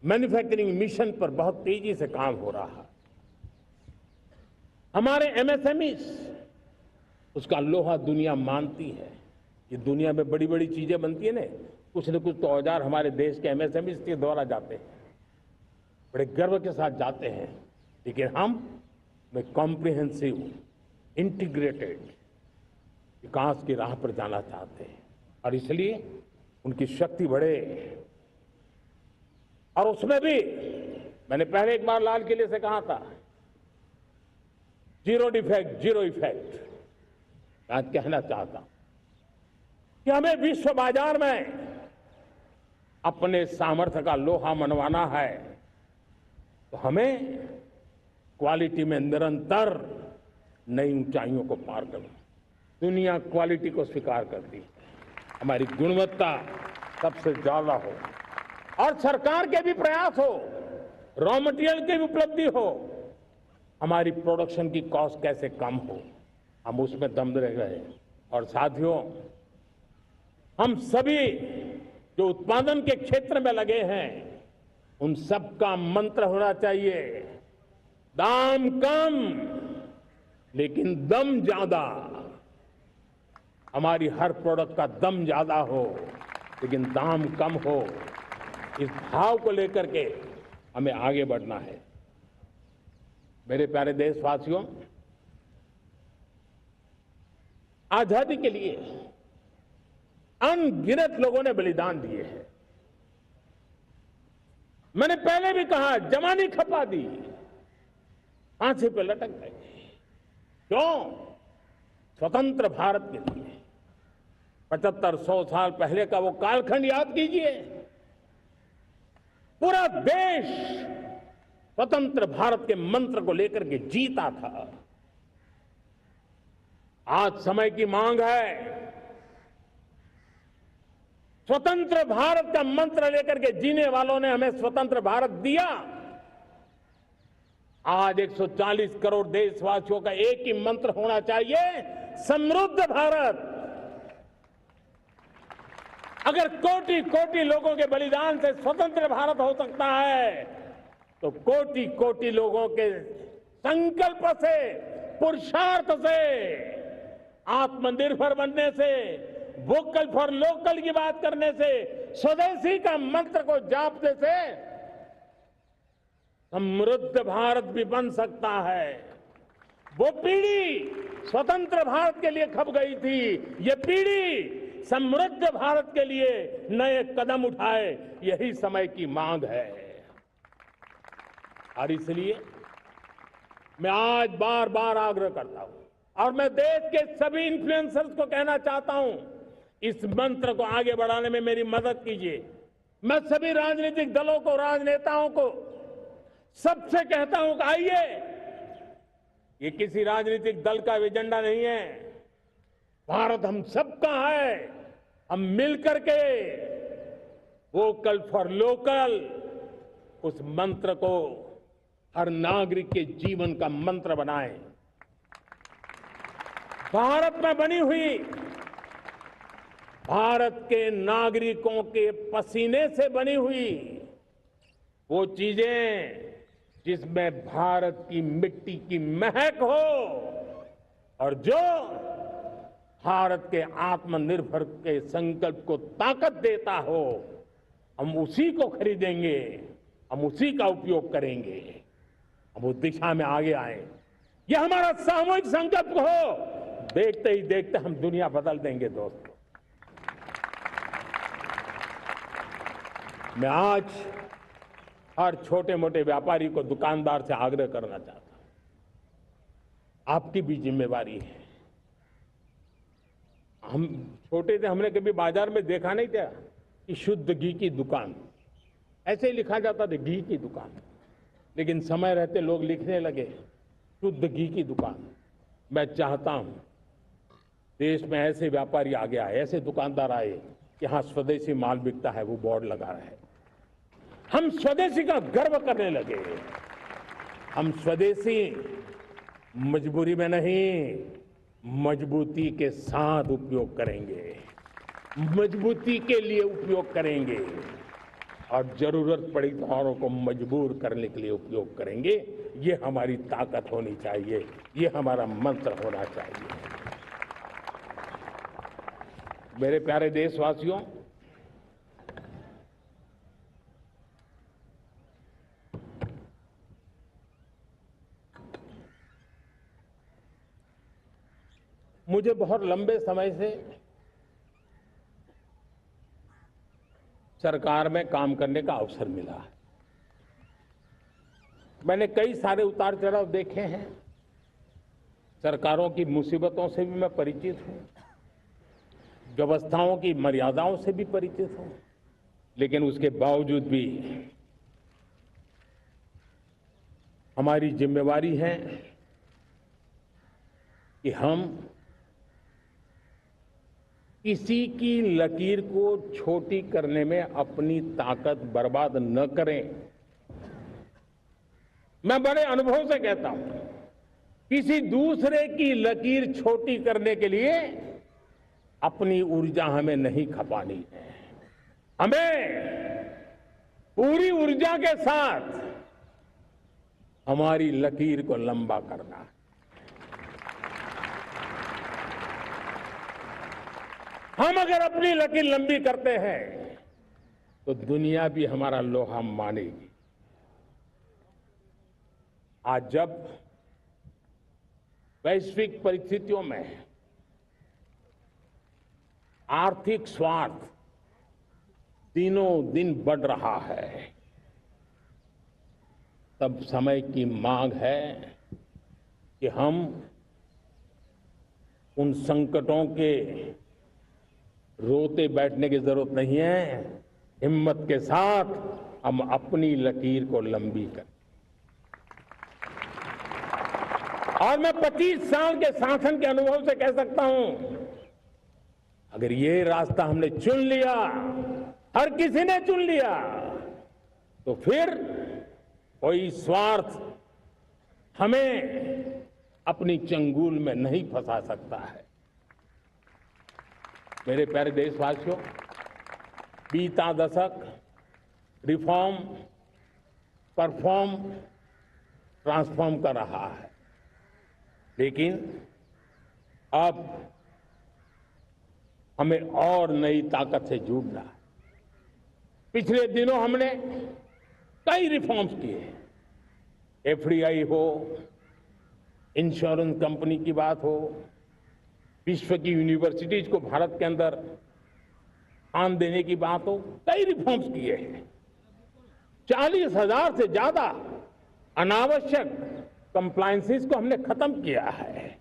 Manufacturing mission पर बहुत तेजी से काम हो रहा है। हमारे एमएसएमई उसका लोहा दुनिया मानती है। ये दुनिया में बड़ी बड़ी चीजें बनती है ना, कुछ न कुछ तो औजार हमारे देश के एमएसएमई के द्वारा जाते हैं, बड़े गर्व के साथ जाते हैं। लेकिन हम कॉम्प्रिहेंसिव इंटीग्रेटेड विकास की राह पर जाना चाहते हैं और इसलिए उनकी शक्ति बढ़े। और उसमें भी मैंने पहले एक बार लाल किले से कहा था, जीरो डिफेक्ट जीरो इफेक्ट। आज कहना चाहता हूं कि हमें विश्व बाजार में अपने सामर्थ्य का लोहा मनवाना है तो हमें क्वालिटी में निरंतर नई ऊंचाइयों को पार करना। दुनिया क्वालिटी को स्वीकार करती है, हमारी गुणवत्ता सबसे ज्यादा हो और सरकार के भी प्रयास हो, रॉ मटेरियल की भी उपलब्धि हो, हमारी प्रोडक्शन की कॉस्ट कैसे कम हो, हम उसमें दम रह गए। और साथियों, हम सभी जो उत्पादन के क्षेत्र में लगे हैं उन सबका मंत्र होना चाहिए, दाम कम लेकिन दम ज्यादा। हमारी हर प्रोडक्ट का दम ज्यादा हो लेकिन दाम कम हो। इस भाव को लेकर के हमें आगे बढ़ना है। मेरे प्यारे देशवासियों, आजादी के लिए अनगिनत लोगों ने बलिदान दिए हैं। मैंने पहले भी कहा, जवानी खपा दी, फांसी पे लटक गए। क्यों? स्वतंत्र भारत के लिए। 75-100 साल पहले का वो कालखंड याद कीजिए। पूरा देश स्वतंत्र भारत के मंत्र को लेकर के जीता था। आज समय की मांग है, स्वतंत्र भारत का मंत्र लेकर के जीने वालों ने हमें स्वतंत्र भारत दिया। आज 140 करोड़ देशवासियों का एक ही मंत्र होना चाहिए, समृद्ध भारत। अगर कोटि कोटि लोगों के बलिदान से स्वतंत्र भारत हो सकता है तो कोटि कोटि लोगों के संकल्प से, पुरुषार्थ से, आत्मनिर्भर बनने से, वोकल फॉर लोकल की बात करने से, स्वदेशी का मंत्र को जापने से समृद्ध भारत भी बन सकता है। वो पीढ़ी स्वतंत्र भारत के लिए खप गई थी, ये पीढ़ी समृद्ध भारत के लिए नए कदम उठाए, यही समय की मांग है। और इसलिए मैं आज बार बार आग्रह करता हूं और मैं देश के सभी इन्फ्लुएंसर्स को कहना चाहता हूं, इस मंत्र को आगे बढ़ाने में मेरी मदद कीजिए। मैं सभी राजनीतिक दलों को, राजनेताओं को सबसे कहता हूं कि आइए, ये किसी राजनीतिक दल का एजेंडा नहीं है, भारत हम सबका है। हम मिलकर के वोकल फॉर लोकल उस मंत्र को हर नागरिक के जीवन का मंत्र बनाएं। भारत में बनी हुई, भारत के नागरिकों के पसीने से बनी हुई वो चीजें जिसमें भारत की मिट्टी की महक हो और जो भारत के आत्मनिर्भर के संकल्प को ताकत देता हो, हम उसी को खरीदेंगे, हम उसी का उपयोग करेंगे। हम उस दिशा में आगे आए, यह हमारा सामूहिक संकल्प हो। देखते ही देखते हम दुनिया बदल देंगे। दोस्तों, मैं आज हर छोटे मोटे व्यापारी को, दुकानदार से आग्रह करना चाहता हूं, आपकी भी जिम्मेवारी है। हम छोटे थे, हमने कभी बाजार में देखा नहीं था कि शुद्ध घी की दुकान, ऐसे ही लिखा जाता था घी की दुकान। लेकिन समय रहते लोग लिखने लगे शुद्ध घी की दुकान। मैं चाहता हूं देश में ऐसे व्यापारी आगे आए, ऐसे दुकानदार आए, यहां स्वदेशी माल बिकता है वो बोर्ड लगा रहे हैं। हम स्वदेशी का गर्व करने लगे। हम स्वदेशी मजबूरी में नहीं, मजबूती के साथ उपयोग करेंगे, मजबूती के लिए उपयोग करेंगे। और जरूरत पड़ी तो औरों को मजबूर करने के लिए उपयोग करेंगे। ये हमारी ताकत होनी चाहिए, ये हमारा मंत्र होना चाहिए। मेरे प्यारे देशवासियों, मुझे बहुत लंबे समय से सरकार में काम करने का अवसर मिला है। मैंने कई सारे उतार चढ़ाव देखे हैं। सरकारों की मुसीबतों से भी मैं परिचित हूं, व्यवस्थाओं की मर्यादाओं से भी परिचित हूं, लेकिन उसके बावजूद भी हमारी जिम्मेवारी है कि हम किसी की लकीर को छोटी करने में अपनी ताकत बर्बाद न करें। मैं बड़े अनुभव से कहता हूं, किसी दूसरे की लकीर छोटी करने के लिए अपनी ऊर्जा हमें नहीं खपानी है। हमें पूरी ऊर्जा के साथ हमारी लकीर को लंबा करना है। हम अगर अपनी लकीर लंबी करते हैं तो दुनिया भी हमारा लोहा मानेगी। आज जब वैश्विक परिस्थितियों में आर्थिक स्वार्थ दिनों दिन बढ़ रहा है, तब समय की मांग है कि हम उन संकटों के रोते बैठने की जरूरत नहीं है। हिम्मत के साथ हम अपनी लकीर को लंबी करें। और मैं 25 साल के शासन के अनुभव से कह सकता हूं, अगर ये रास्ता हमने चुन लिया, हर किसी ने चुन लिया, तो फिर कोई स्वार्थ हमें अपनी चंगुल में नहीं फंसा सकता है। मेरे प्यारे देशवासियों, बीता दशक रिफॉर्म, परफॉर्म, ट्रांसफॉर्म कर रहा है, लेकिन अब हमें और नई ताकत से जुड़ना है। पिछले दिनों हमने कई रिफॉर्म्स किए, एफडीआई हो, इंश्योरेंस कंपनी की बात हो, विश्व की यूनिवर्सिटीज को भारत के अंदर स्थान देने की बात हो, कई रिफॉर्म्स किए हैं। 40,000 से ज्यादा अनावश्यक कंप्लायंसेस को हमने खत्म किया है।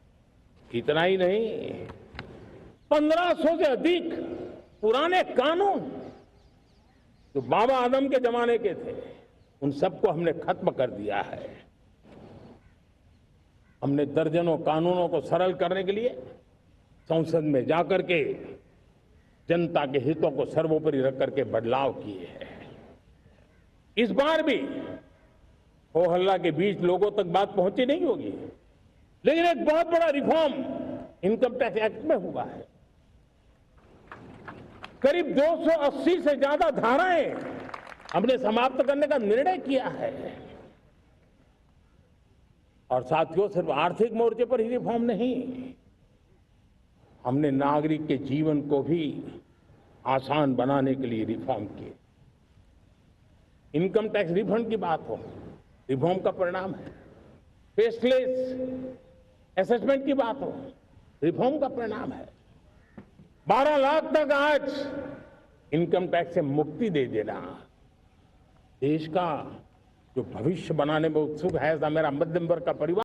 इतना ही नहीं, 1500 से अधिक पुराने कानून जो बाबा आदम के जमाने के थे, उन सबको हमने खत्म कर दिया है। हमने दर्जनों कानूनों को सरल करने के लिए संसद में जाकर के जनता के हितों को सर्वोपरि रख करके बदलाव किए हैं। इस बार भी हो हल्ला के बीच लोगों तक बात पहुंची नहीं होगी, लेकिन एक बहुत बड़ा रिफॉर्म इनकम टैक्स एक्ट में हुआ है। करीब 280 से ज्यादा धाराएं हमने समाप्त करने का निर्णय किया है। और साथियों, सिर्फ आर्थिक मोर्चे पर ही रिफॉर्म नहीं, हमने नागरिक के जीवन को भी आसान बनाने के लिए रिफॉर्म किए। इनकम टैक्स रिफंड की बात हो, रिफॉर्म का परिणाम है। फेसलेस असेसमेंट की बात हो, रिफॉर्म का परिणाम है। 12 लाख तक आज इनकम टैक्स से मुक्ति दे देना देश का जो भविष्य बनाने में उत्सुक है, ऐसा मेरा मध्यम वर्ग का परिवार